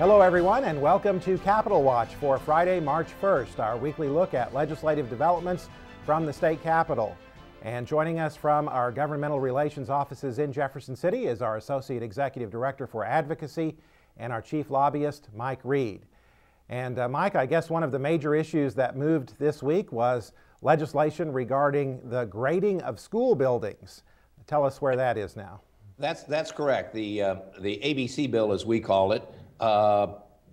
Hello everyone and welcome to Capitol Watch for Friday, March 1st, our weekly look at legislative developments from the state capitol. And joining us from our governmental relations offices in Jefferson City is our Associate Executive Director for Advocacy and our Chief Lobbyist, Mike Reed. And Mike, I guess one of the major issues that moved this week was legislation regarding the grading of school buildings. Tell us where that is now. That's correct. The ABC bill, as we call it,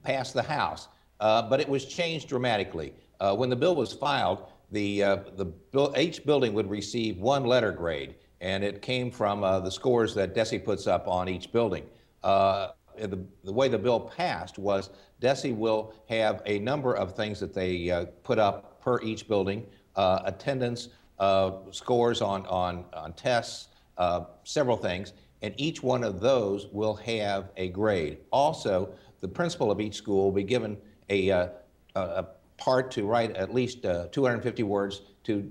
passed the House, but it was changed dramatically. When the bill was filed, each building would receive one letter grade, and it came from the scores that DESE puts up on each building. The way the bill passed was DESE will have a number of things that they put up per each building, attendance, scores on tests, several things, and each one of those will have a grade. Also, the principal of each school will be given a part to write at least 250 words to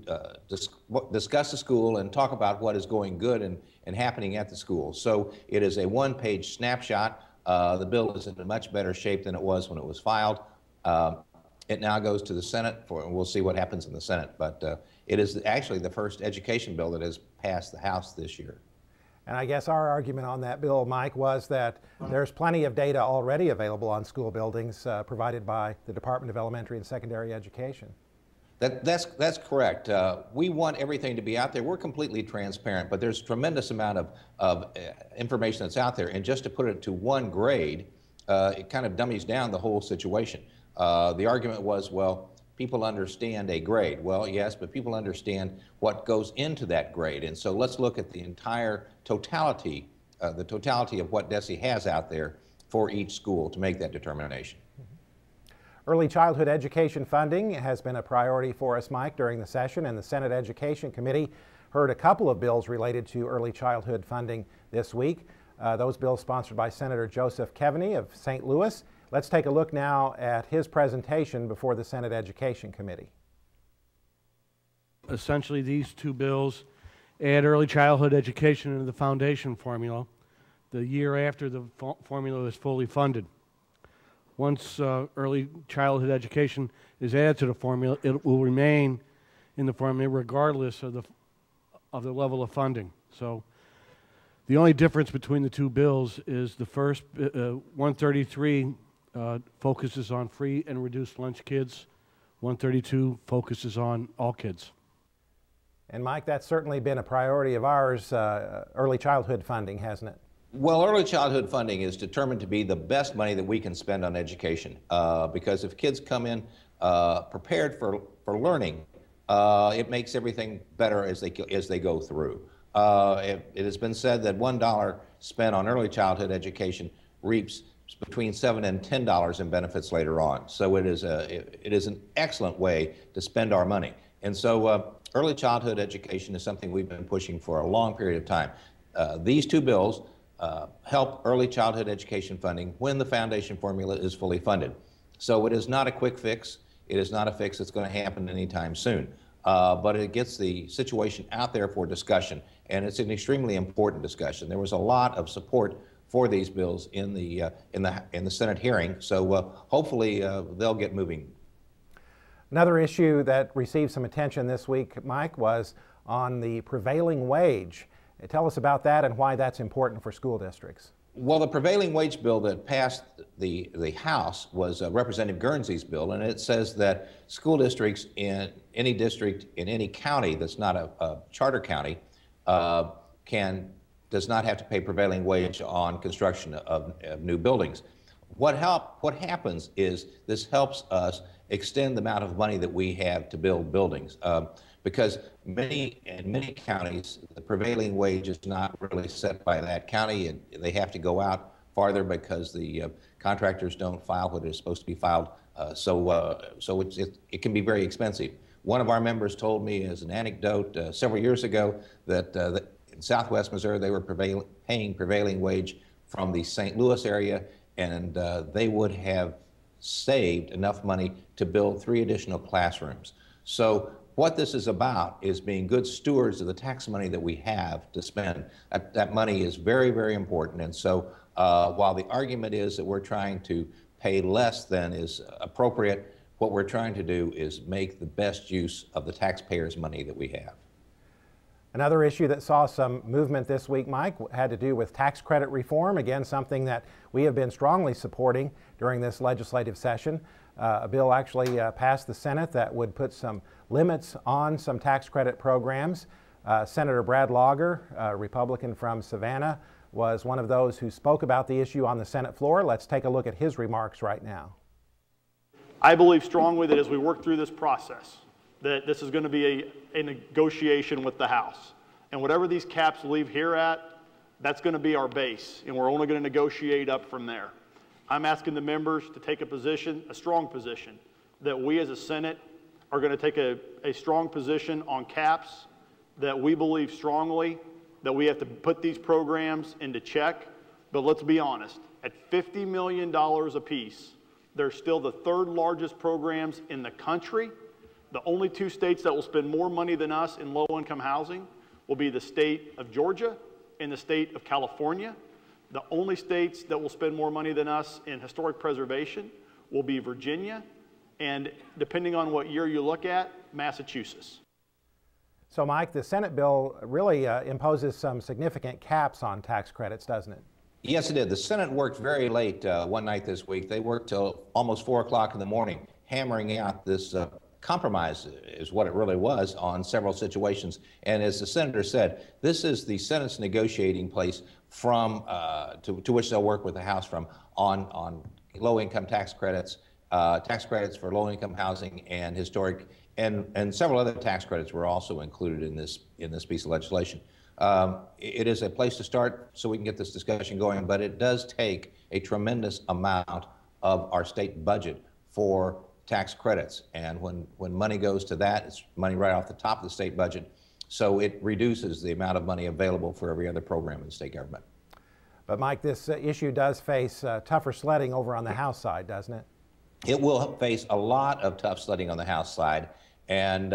discuss the school and talk about what is going good and happening at the school. So it is a one-page snapshot. The bill is in much better shape than it was when it was filed. It now goes to the Senate, and we'll see what happens in the Senate. But it is actually the first education bill that has passed the House this year. And I guess our argument on that bill, Mike, was that there's plenty of data already available on school buildings provided by the Department of Elementary and Secondary Education. That's correct. We want everything to be out there. We're completely transparent, but there's a tremendous amount of information that's out there. And just to put it to one grade, it kind of dummies down the whole situation. The argument was, well, people understand a grade. Well, yes, but people understand what goes into that grade. And so let's look at the entire totality, of what DESE has out there for each school to make that determination. Early childhood education funding has been a priority for us, Mike, during the session, and the Senate Education Committee heard a couple of bills related to early childhood funding this week. Those bills sponsored by Senator Joseph Keaveney of St. Louis. Let's take a look now at his presentation before the Senate Education Committee. Essentially, these two bills add early childhood education into the foundation formula the year after the formula is fully funded. Once early childhood education is added to the formula, it will remain in the formula regardless of the level of funding. So the only difference between the two bills is the first, 133 focuses on free and reduced lunch kids. 132 focuses on all kids. And Mike, that's certainly been a priority of ours, early childhood funding, hasn't it? Well, early childhood funding is determined to be the best money that we can spend on education, because if kids come in prepared for learning, it makes everything better as they go through. It has been said that $1 spent on early childhood education reaps between $7 and $10 in benefits later on. So it is an excellent way to spend our money. And so early childhood education is something we've been pushing for a long period of time. These two bills help early childhood education funding when the foundation formula is fully funded. So it is not a quick fix. It is not a fix that's going to happen anytime soon. But it gets the situation out there for discussion, and it's an extremely important discussion. There was a lot of support for these bills in the Senate hearing, so hopefully they'll get moving. Another issue that received some attention this week, Mike, was on the prevailing wage. Tell us about that and why that's important for school districts. Well, the prevailing wage bill that passed the House was Representative Guernsey's bill, and it says that school districts in any district in any county that's not a charter county does not have to pay prevailing wage on construction of new buildings. What happens is this helps us extend the amount of money that we have to build buildings. Because in many counties, the prevailing wage is not really set by that county, and they have to go out farther because the contractors don't file what is supposed to be filed. So it can be very expensive. One of our members told me as an anecdote several years ago that in Southwest Missouri they were paying prevailing wage from the St. Louis area, and they would have saved enough money to build 3 additional classrooms. So what this is about is being good stewards of the tax money that we have to spend. That money is very, very important. And so while the argument is that we're trying to pay less than is appropriate. What we're trying to do is make the best use of the taxpayers' money that we have. Another issue that saw some movement this week, Mike, had to do with tax credit reform. Again, something that we have been strongly supporting during this legislative session. A bill actually passed the Senate that would put some limits on some tax credit programs. Senator Brad Lager, a Republican from Savannah, was one of those who spoke about the issue on the Senate floor. Let's take a look at his remarks right now. I believe strongly that as we work through this process, that this is going to be a negotiation with the House. And whatever these caps leave here at, that's going to be our base. And we're only going to negotiate up from there. I'm asking the members to take a position, a strong position, that we as a Senate are going to take a strong position on caps, that we believe strongly that we have to put these programs into check. But let's be honest, at $50 million apiece, they're still the third largest programs in the country. The only two states that will spend more money than us in low-income housing will be the state of Georgia and the state of California. The only states that will spend more money than us in historic preservation will be Virginia, and depending on what year you look at, Massachusetts. So, Mike, the Senate bill really imposes some significant caps on tax credits, doesn't it? Yes, it did. The Senate worked very late one night this week. They worked till almost 4 o'clock in the morning, hammering out this compromise, is what it really was, on several situations. And as the senator said, this is the Senate's negotiating place from to which they'll work with the House from on low-income tax credits for low-income housing and historic, and several other tax credits were also included in this piece of legislation. It is a place to start so we can get this discussion going, but it does take a tremendous amount of our state budget for tax credits. And when money goes to that, it's money right off the top of the state budget. So it reduces the amount of money available for every other program in the state government. But Mike, this issue does face tougher sledding over on the House side, doesn't it? It will face a lot of tough sledding on the House side, and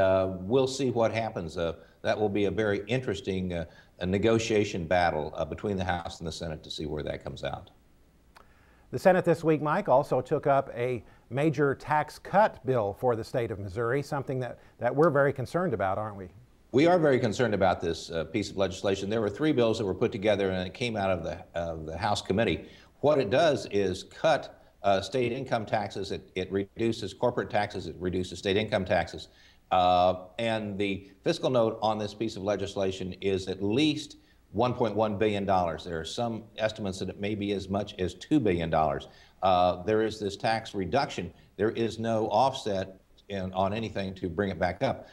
we'll see what happens. That will be a very interesting a negotiation battle between the House and the Senate to see where that comes out. The Senate this week, Mike, also took up a major tax cut bill for the state of Missouri, something that we're very concerned about, aren't we? We are very concerned about this piece of legislation. There were 3 bills that were put together, and it came out of the House committee. What it does is cut state income taxes. It reduces corporate taxes. It reduces state income taxes. And the fiscal note on this piece of legislation is at least $1.1 billion. There are some estimates that it may be as much as $2 billion. There is this tax reduction. There is no offset on anything to bring it back up.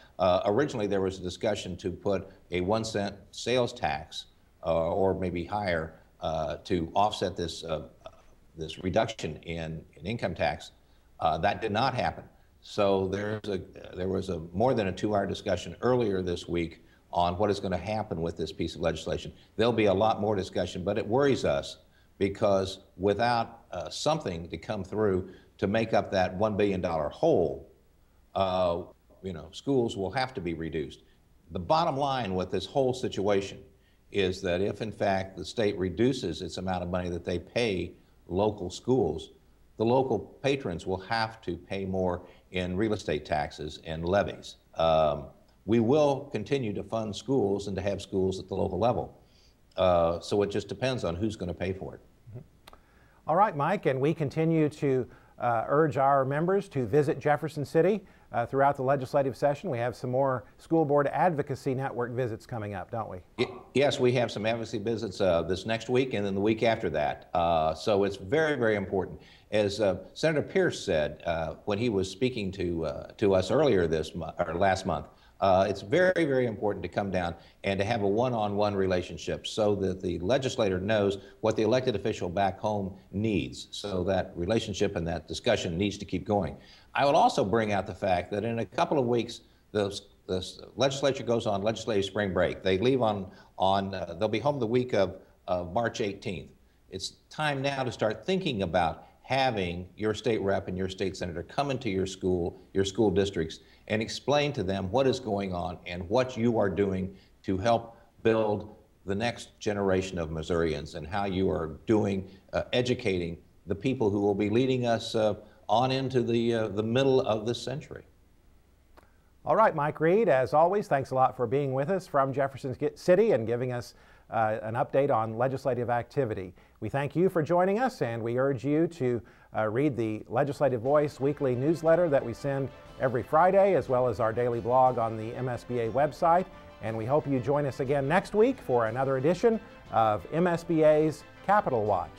Originally, there was a discussion to put a 1-cent sales tax or maybe higher to offset this reduction in income tax. That did not happen. So there was a more than a 2-hour discussion earlier this week on what is going to happen with this piece of legislation. There'll be a lot more discussion, but it worries us because without something to come through to make up that $1 billion hole, schools will have to be reduced. The bottom line with this whole situation is that if, in fact, the state reduces its amount of money that they pay local schools, the local patrons will have to pay more in real estate taxes and levies. We will continue to fund schools and to have schools at the local level. So it just depends on who's going to pay for it. All right, Mike, and we continue to urge our members to visit Jefferson City throughout the legislative session. We have some more School Board Advocacy Network visits coming up, don't we? Yes, we have some advocacy visits this next week and then the week after that. So it's very, very important. As Senator Pierce said when he was speaking to us earlier last month, it's very, very important to come down and to have a one-on-one relationship so that the legislator knows what the elected official back home needs. So that relationship and that discussion needs to keep going. I would also bring out the fact that in a couple of weeks, the legislature goes on legislative spring break. They leave they'll be home the week of March 18th. It's time now to start thinking about having your state rep and your state senator come into your school districts, and explain to them what is going on and what you are doing to help build the next generation of Missourians and how you are doing educating the people who will be leading us on into the middle of this century. All right, Mike Reed, as always, thanks a lot for being with us from Jefferson City and giving us an update on legislative activity. We thank you for joining us, and we urge you to read the Legislative Voice weekly newsletter that we send every Friday, as well as our daily blog on the MSBA website. And we hope you join us again next week for another edition of MSBA's Capitol Watch.